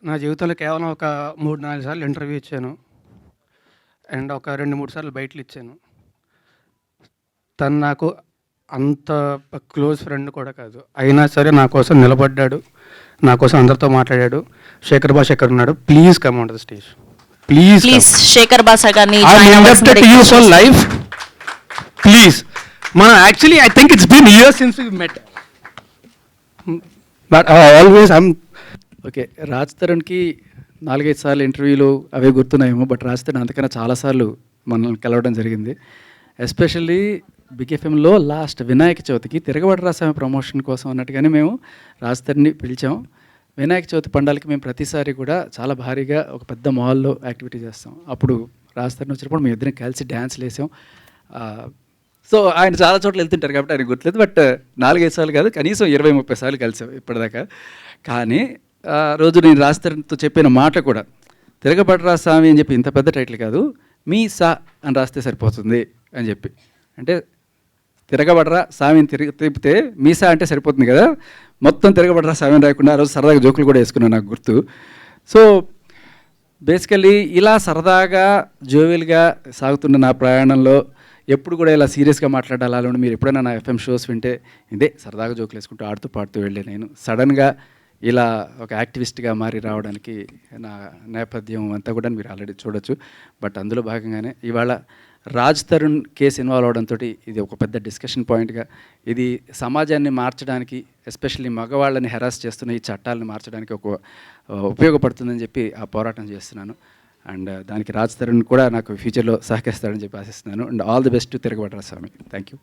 నా జీవితంలో కేవలం ఒక 3, 4 సార్లు ఇంటర్వ్యూ ఇచ్చాను. అండ్ ఒక 2, 3 సార్లు బయటలు ఇచ్చాను. తను నాకు అంత క్లోజ్ ఫ్రెండ్ కూడా కాదు. అయినా సరే నా కోసం నిలబడ్డాడు. నా కోసం అందరితో మాట్లాడాడు. శేఖర్ భాష ఎక్కడ ఉన్నాడు? Please come on the stage. Please Shekhar Basha గారిని లైఫ్ ప్లీజ్. మనం actually I think it's been years since we met. But always I'm okay. Raj తరుణ్కి 4-5 సార్లు ఇంటర్వ్యూలు అవే గుర్తున్నాయేమో, బట్ రాజ్ తరుణ్ అంతకన్నా చాలాసార్లు మనల్ని కలవడం జరిగింది. ఎస్పెషల్లీ బిగ్ ఎఫ్ఎంలో లాస్ట్ వినాయక చవితికి తిరగబడి రాసాము ప్రమోషన్ కోసం అన్నట్టుగానే మేము రాజ్ తరుణ్ని పిలిచాం. వినాయక చవితి పండాలకి మేము ప్రతిసారి కూడా చాలా భారీగా ఒక పెద్ద మాల్లో యాక్టివిటీ చేస్తాం. అప్పుడు రాజ్ తరుణ్ వచ్చినప్పుడు మేము ఇద్దరం కలిసి డ్యాన్స్లు వేసాం. సో ఆయన చాలా చోట్ల వెళ్తుంటారు కాబట్టి ఆయన గుర్తులేదు, బట్ 4-5 సార్లు కాదు, కనీసం 20-30 సార్లు కలిసాం ఇప్పటిదాకా. కానీ రోజు నేను రాజ్ తరుణ్తో చెప్పిన మాట కూడా, తిరగబడరా స్వామి అని చెప్పి ఇంత పెద్ద టైటిల్ కాదు, మీ సా అని రాస్తే సరిపోతుంది అని చెప్పి. అంటే తిరగబడరా స్వామిని తిప్పితే మీసా అంటే సరిపోతుంది కదా, మొత్తం తిరగబడరా స్వామిని రాయకుండా ఆ రోజు సరదాగా జోకులు కూడా వేసుకున్నాను, నాకు గుర్తు. సో బేసికల్లీ ఇలా సరదాగా జోవియల్గా సాగుతున్న నా ప్రయాణంలో ఎప్పుడు కూడా ఇలా సీరియస్గా మాట్లాడాలని మీరు ఎప్పుడైనా నా ఎఫ్ఎం షోస్ వింటే ఇదే సరదాగా జోకులు వేసుకుంటూ ఆడుతూ పాడుతూ వెళ్ళే నేను సడన్గా ఇలా ఒక యాక్టివిస్ట్గా మారి రావడానికి నా నేపథ్యం అంతా కూడా మీరు ఆల్రెడీ చూడొచ్చు. బట్ అందులో భాగంగానే ఇవాళ రాజ్ తరుణ్ కేసు ఇన్వాల్వ్ అవడంతో ఇది ఒక పెద్ద డిస్కషన్ పాయింట్గా, ఇది సమాజాన్ని మార్చడానికి, ఎస్పెషల్లీ మగవాళ్ళని హెరాస్ చేస్తున్న ఈ చట్టాలను మార్చడానికి ఒక ఉపయోగపడుతుందని చెప్పి ఆ పోరాటం చేస్తున్నాను. అండ్ దానికి రాజ్ తరుణ్ కూడా నాకు ఫ్యూచర్లో సహకరిస్తాడని చెప్పి ఆశిస్తున్నాను. And all the best to Tiragabadara Saami. Thank you.